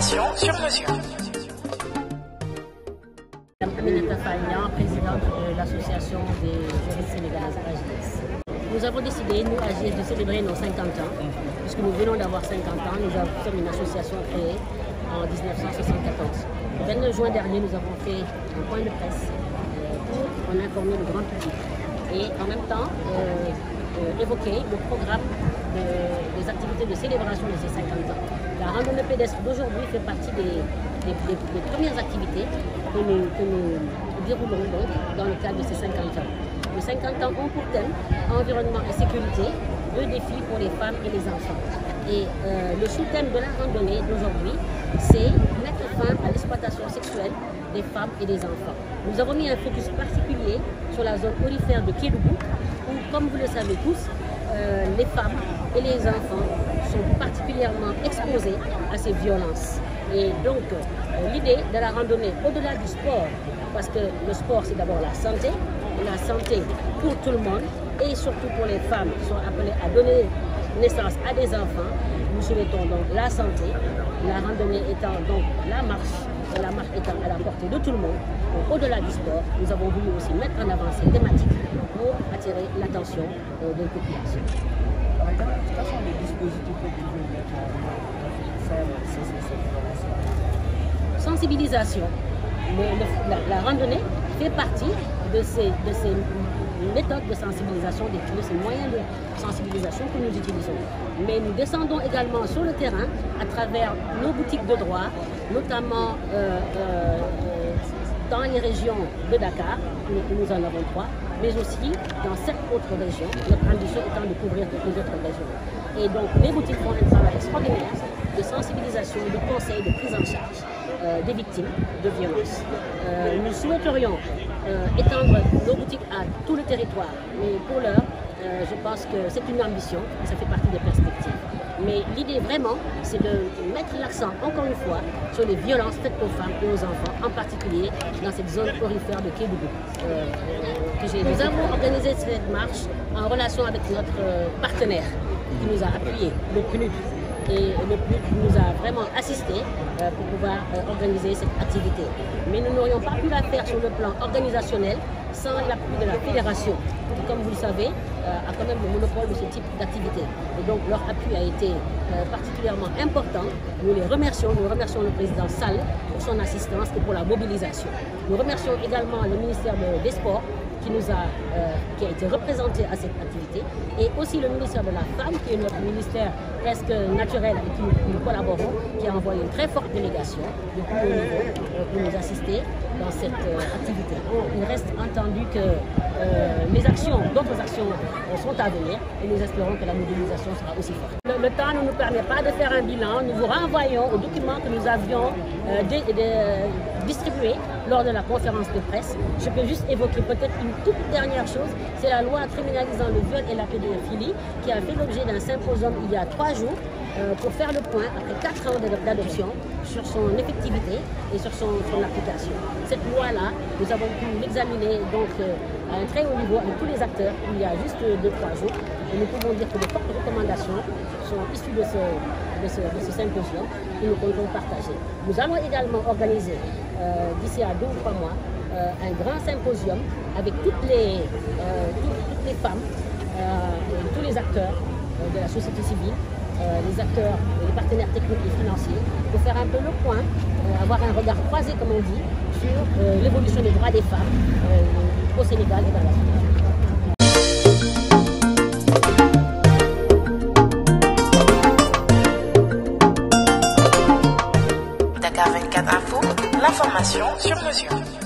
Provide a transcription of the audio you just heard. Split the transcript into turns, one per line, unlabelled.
L'information sur mesure.
Aminata Fagnan, présidente de l'association des juristes sénégalaises AJS. Nous avons décidé, nous, AJS, de célébrer nos 50 ans, puisque nous venons d'avoir 50 ans. Nous sommes une association créée en 1974. Le 29 juin dernier, nous avons fait un point de presse pour en informer le grand public et en même temps évoquer le programme des activités de célébration de ces 50 ans. La randonnée pédestre d'aujourd'hui fait partie des premières activités que nous déroulons donc dans le cadre de ces 50 ans. Les 50 ans ont pour thème environnement et sécurité, deux défis pour les femmes et les enfants. Et le sous-thème de la randonnée d'aujourd'hui, c'est mettre fin à l'exploitation sexuelle des femmes et des enfants. Nous avons mis un focus particulier sur la zone aurifère de Kédougou, où, comme vous le savez tous, les femmes et les enfants sont particulièrement exposés à ces violences. Et donc, l'idée de la randonnée, au-delà du sport, parce que le sport c'est d'abord la santé pour tout le monde, et surtout pour les femmes qui sont appelées à donner naissance à des enfants, nous souhaitons donc la santé, la randonnée étant donc la marche étant à la portée de tout le monde. Au-delà du sport, nous avons voulu aussi mettre en avant ces thématiques pour attirer l'attention des populations.
Quels sont les dispositifs que vous voulez mettre en faire
sensibilisation. La randonnée fait partie de ces méthodes de sensibilisation, de ces moyens de sensibilisation que nous utilisons. Mais nous descendons également sur le terrain à travers nos boutiques de droit, notamment dans les régions de Dakar, nous en avons 3, mais aussi dans 7 autres régions, notre ambition étant de couvrir toutes les autres régions. Et donc les boutiques font un travail extraordinaire de sensibilisation, de conseil, de prise en charge des victimes de violences. Nous souhaiterions étendre nos boutiques à tout le territoire, mais pour l'heure, je pense que c'est une ambition et ça fait partie des perspectives. Mais l'idée vraiment, c'est de mettre l'accent, encore une fois, sur les violences faites aux femmes et aux enfants, en particulier dans cette zone aurifère de Kédougou. Nous avons organisé cette marche en relation avec notre partenaire qui nous a appuyés, le PNUD. Et le PNUD nous a vraiment assisté pour pouvoir organiser cette activité. Mais nous n'aurions pas pu la faire sur le plan organisationnel sans l'appui de la fédération, qui, comme vous le savez, a quand même le monopole de ce type d'activité. Et donc leur appui a été particulièrement important. Nous les remercions, le président Sall pour son assistance et pour la mobilisation. Nous remercions également le ministère des Sports qui a été représenté à cette activité, et aussi le ministère de la Femme, qui est notre ministère presque naturel et qui nous collaborons, qui a envoyé une très forte délégation de plus haut niveau pour nous assister dans cette activité. Il reste entendu que d'autres actions sont à venir, et nous espérons que la mobilisation sera aussi forte. Le temps ne nous permet pas de faire un bilan. Nous vous renvoyons aux documents que nous avions distribués lors de la conférence de presse. Je peux juste évoquer peut-être une toute dernière chose, c'est la loi criminalisant le viol et la pédophilie qui a fait l'objet d'un symposium il y a 3 jours pour faire le point après 4 ans d'adoption sur son effectivité et sur son application. Cette loi-là, nous avons pu l'examiner donc à un très haut niveau avec tous les acteurs il y a juste 2-3 jours, et nous pouvons dire que de fortes recommandations sont issues de ce symposium que nous comptons partager. Nous allons également organiser d'ici à 2 ou 3 mois un grand symposium avec toutes les femmes, tous les acteurs de la société civile, les acteurs, les partenaires techniques et financiers, pour faire un peu le point, avoir un regard croisé, comme on dit, sur l'évolution des droits des femmes au Sénégal et dans la société.
Dakar 24 Info, l'information sur mesure.